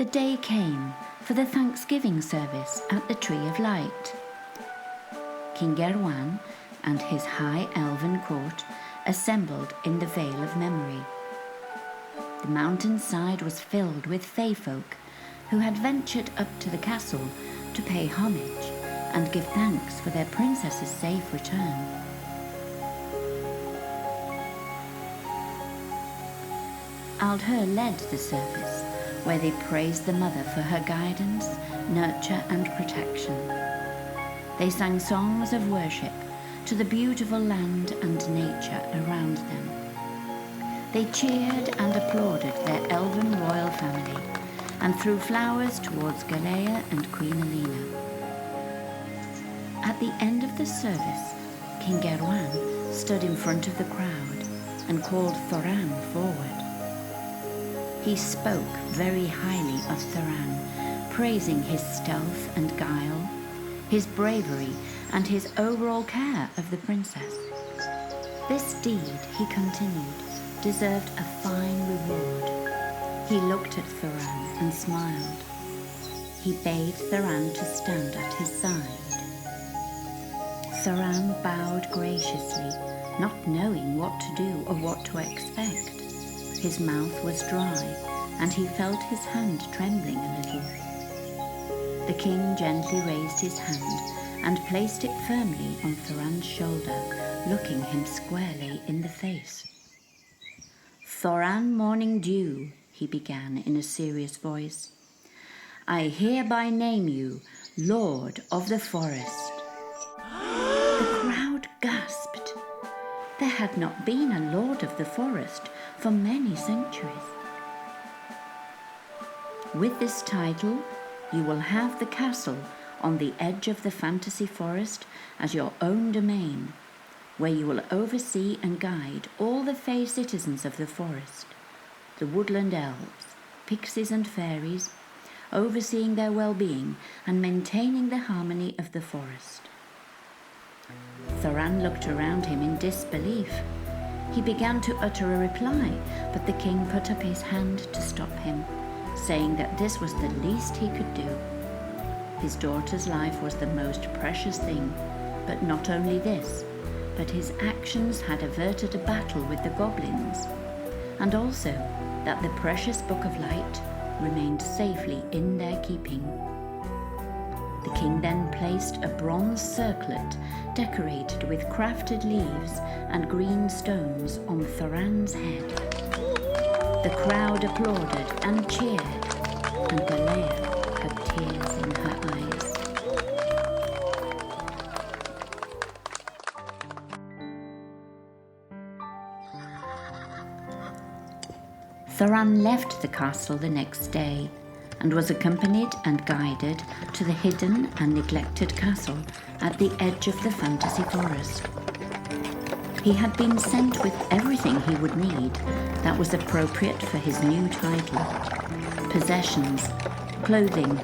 The day came for the Thanksgiving service at the Tree of Light. King Gaeldor and his high elven court assembled in the Vale of Memory. The mountainside was filled with fae folk who had ventured up to the castle to pay homage and give thanks for their princess's safe return. Aldher led the service, where they praised the mother for her guidance, nurture and protection. They sang songs of worship to the beautiful land and nature around them. They cheered and applauded their elven royal family and threw flowers towards Galea and Queen Elena. At the end of the service, King Gaeldor stood in front of the crowd and called Thoran forward. He spoke very highly of Thoran, praising his stealth and guile, his bravery and his overall care of the princess. This deed, he continued, deserved a fine reward. He looked at Thoran and smiled. He bade Thoran to stand at his side. Thoran bowed graciously, not knowing what to do or what to expect. His mouth was dry, and he felt his hand trembling a little. The king gently raised his hand and placed it firmly on Thoran's shoulder, looking him squarely in the face. "Thoran Morning Dew," he began in a serious voice, "I hereby name you Lord of the Forest." The crowd gasped. There had not been a Lord of the Forest for many centuries. With this title, you will have the castle on the edge of the fantasy forest as your own domain, where you will oversee and guide all the fae citizens of the forest, the woodland elves, pixies and fairies, overseeing their well-being and maintaining the harmony of the forest. Thoran looked around him in disbelief. He began to utter a reply, but the king put up his hand to stop him, saying that this was the least he could do. His daughter's life was the most precious thing, but not only this, but his actions had averted a battle with the goblins, and also that the precious Book of Light remained safely in their keeping. The king then placed a bronze circlet decorated with crafted leaves and green stones on Thoran's head. The crowd applauded and cheered, and Galea had tears in her eyes. Thoran left the castle the next day and was accompanied and guided to the hidden and neglected castle at the edge of the fantasy forest. He had been sent with everything he would need that was appropriate for his new title: possessions, clothing,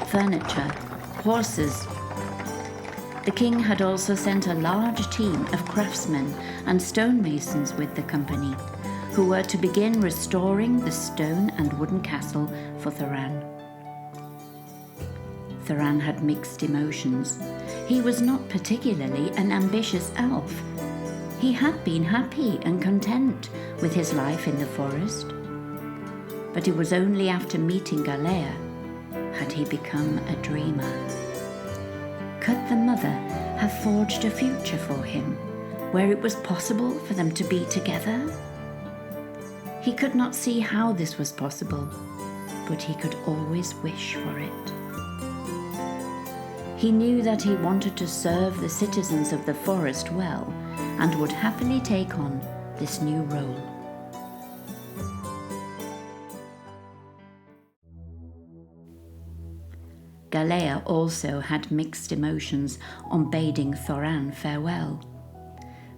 furniture, horses. The king had also sent a large team of craftsmen and stonemasons with the company, who were to begin restoring the stone and wooden castle for Thoran. Thoran had mixed emotions. He was not particularly an ambitious elf. He had been happy and content with his life in the forest. But it was only after meeting Galea had he become a dreamer. Could the mother have forged a future for him, where it was possible for them to be together? He could not see how this was possible, but he could always wish for it. He knew that he wanted to serve the citizens of the forest well and would happily take on this new role. Galea also had mixed emotions on bidding Thoran farewell.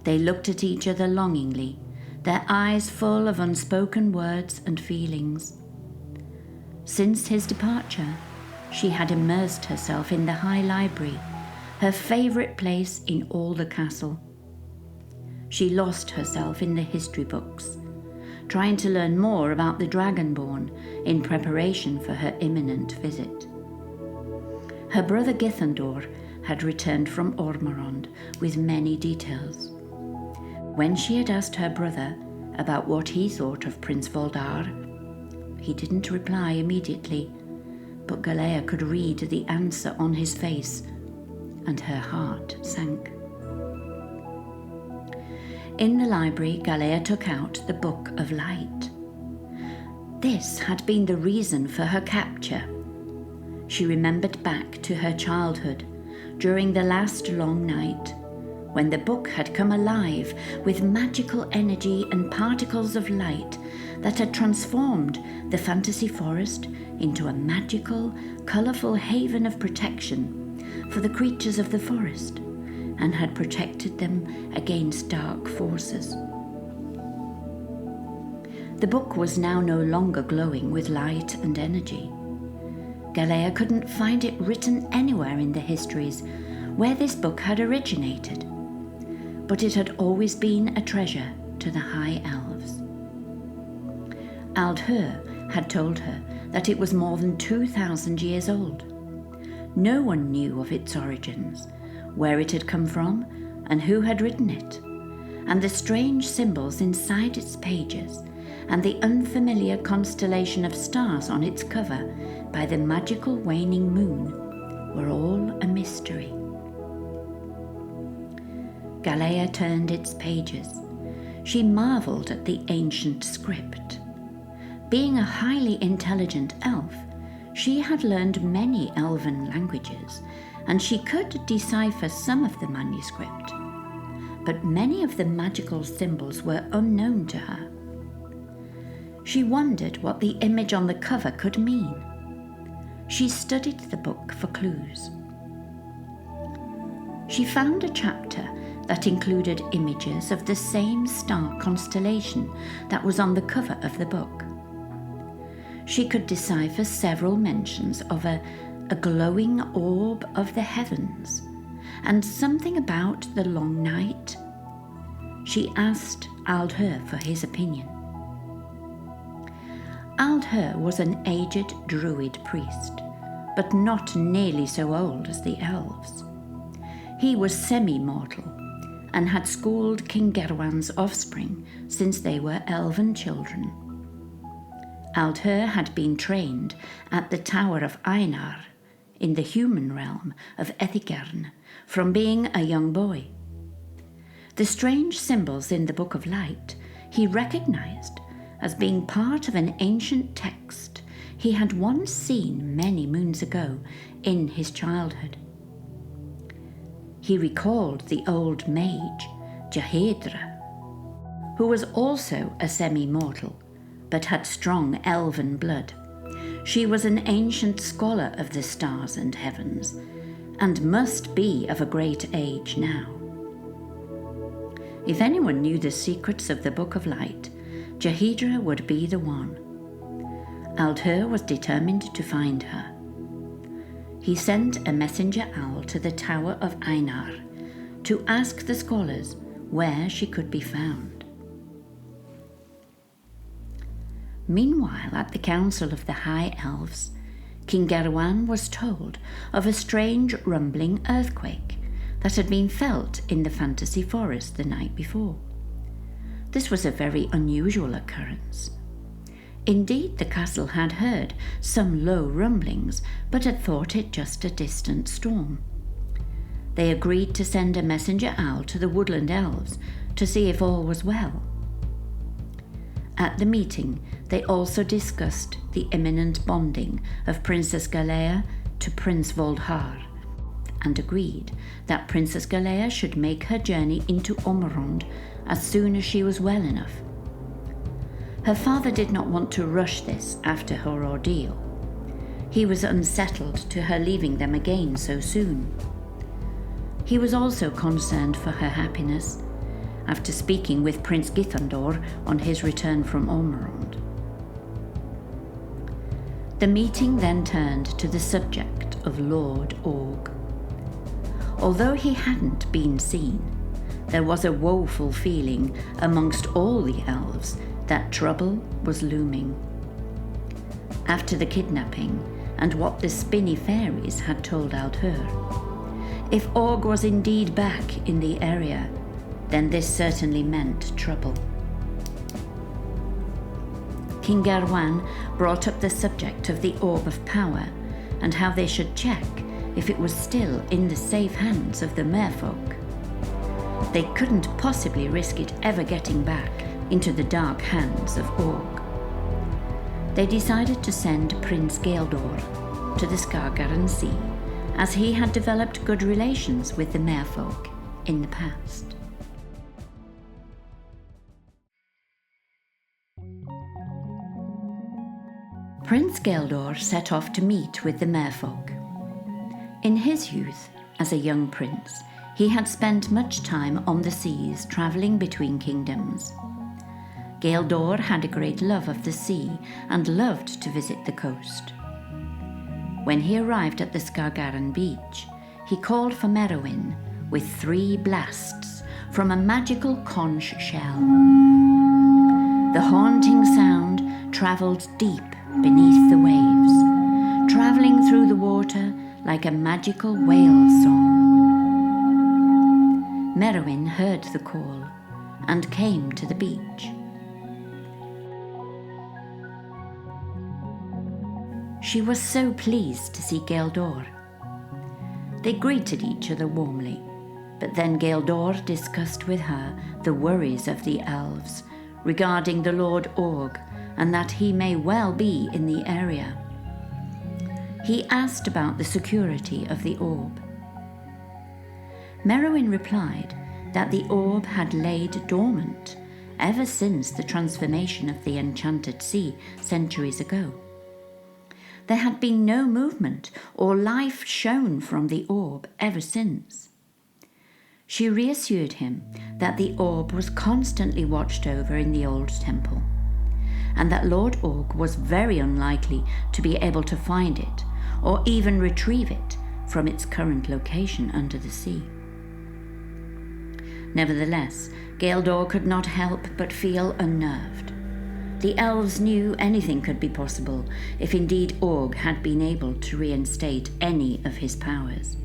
They looked at each other longingly, their eyes full of unspoken words and feelings. Since his departure, she had immersed herself in the High Library, her favourite place in all the castle. She lost herself in the history books, trying to learn more about the Dragonborn in preparation for her imminent visit. Her brother Gaeldor had returned from Ormond with many details. When she had asked her brother about what he thought of Prince Voldar, he didn't reply immediately, but Galea could read the answer on his face, and her heart sank. In the library, Galea took out the Book of Light. This had been the reason for her capture. She remembered back to her childhood during the last long night, when the book had come alive with magical energy and particles of light that had transformed the fantasy forest into a magical, colourful haven of protection for the creatures of the forest, and had protected them against dark forces. The book was now no longer glowing with light and energy. Galea couldn't find it written anywhere in the histories where this book had originated, but it had always been a treasure to the High Elves. Aldher had told her that it was more than 2,000 years old. No one knew of its origins, where it had come from, and who had written it, and the strange symbols inside its pages, and the unfamiliar constellation of stars on its cover by the magical waning moon were all a mystery. Galea turned its pages. She marvelled at the ancient script. Being a highly intelligent elf, she had learned many elven languages, and she could decipher some of the manuscript, but many of the magical symbols were unknown to her. She wondered what the image on the cover could mean. She studied the book for clues. She found a chapter that included images of the same star constellation that was on the cover of the book. She could decipher several mentions of a glowing orb of the heavens, and something about the long night. She asked Aldher for his opinion. Aldher was an aged druid priest, but not nearly so old as the elves. He was semi-mortal and had schooled King Gerwan's offspring since they were elven children. Aldher had been trained at the Tower of Einar in the human realm of Ethigern from being a young boy. The strange symbols in the Book of Light he recognized as being part of an ancient text he had once seen many moons ago in his childhood. He recalled the old mage, Jaedra, who was also a semi-mortal, but had strong elven blood. She was an ancient scholar of the stars and heavens, and must be of a great age now. If anyone knew the secrets of the Book of Light, Jaedra would be the one. Aldher was determined to find her. He sent a messenger owl to the Tower of Einar to ask the scholars where she could be found. Meanwhile, at the Council of the High Elves, King Gerwan was told of a strange rumbling earthquake that had been felt in the fantasy forest the night before. This was a very unusual occurrence. Indeed, the castle had heard some low rumblings, but had thought it just a distant storm. They agreed to send a messenger owl to the woodland elves to see if all was well. At the meeting, they also discussed the imminent bonding of Princess Galea to Prince Voldar, and agreed that Princess Galea should make her journey into Ormond as soon as she was well enough. Her father did not want to rush this after her ordeal. He was unsettled to her leaving them again so soon. He was also concerned for her happiness after speaking with Prince Gaeldor on his return from Ormond. The meeting then turned to the subject of Lord Org. Although he hadn't been seen, there was a woeful feeling amongst all the elves that trouble was looming. After the kidnapping and what the spinny fairies had told Aldher, if Org was indeed back in the area, then this certainly meant trouble. King Gawain brought up the subject of the Orb of Power and how they should check if it was still in the safe hands of the Merfolk. They couldn't possibly risk it ever getting back into the dark hands of Org. They decided to send Prince Gaeldor to the Skargaran Sea, as he had developed good relations with the Merfolk in the past. Prince Gaeldor set off to meet with the Merfolk. In his youth, as a young prince, he had spent much time on the seas travelling between kingdoms. Gaeldor had a great love of the sea and loved to visit the coast. When he arrived at the Skargaran beach, he called for Merfolk with 3 blasts from a magical conch shell. The haunting sound travelled deep beneath the waves, travelling through the water like a magical whale song. Merfolk heard the call and came to the beach. She was so pleased to see Gaeldor. They greeted each other warmly, but then Gaeldor discussed with her the worries of the elves regarding the Lord Org and that he may well be in the area. He asked about the security of the orb. Merfolk replied that the orb had laid dormant ever since the transformation of the enchanted sea centuries ago. There had been no movement or life shown from the orb ever since. She reassured him that the orb was constantly watched over in the old temple, and that Lord Org was very unlikely to be able to find it or even retrieve it from its current location under the sea. Nevertheless, Gaeldor could not help but feel unnerved. The elves knew anything could be possible if indeed Org had been able to reinstate any of his powers.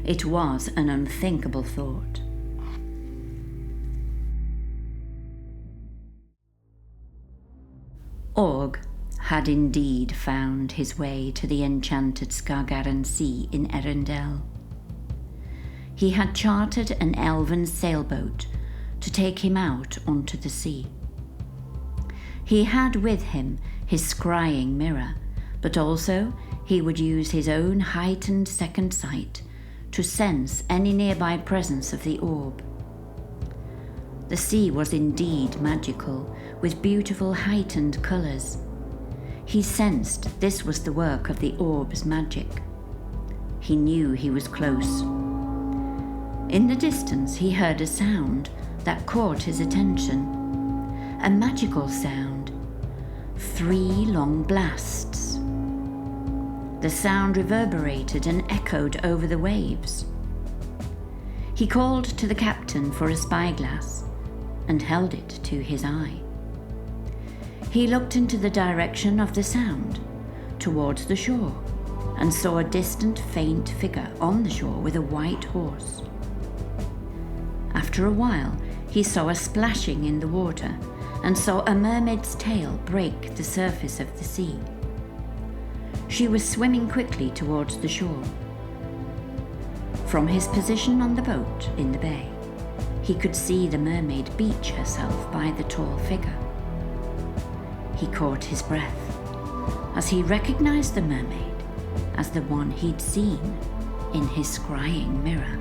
It was an unthinkable thought. Org had indeed found his way to the enchanted Skargaran Sea in Eryndeil. He had chartered an elven sailboat to take him out onto the sea. He had with him his scrying mirror, but also he would use his own heightened second sight to sense any nearby presence of the orb. The sea was indeed magical, with beautiful heightened colours. He sensed this was the work of the orb's magic. He knew he was close. In the distance he heard a sound that caught his attention. A magical sound. 3 long blasts. The sound reverberated and echoed over the waves. He called to the captain for a spyglass and held it to his eye. He looked into the direction of the sound, towards the shore, and saw a distant faint figure on the shore with a white horse. After a while, he saw a splashing in the water and saw a mermaid's tail break the surface of the sea. She was swimming quickly towards the shore. From his position on the boat in the bay, he could see the mermaid beach herself by the tall figure. He caught his breath as he recognized the mermaid as the one he'd seen in his scrying mirror.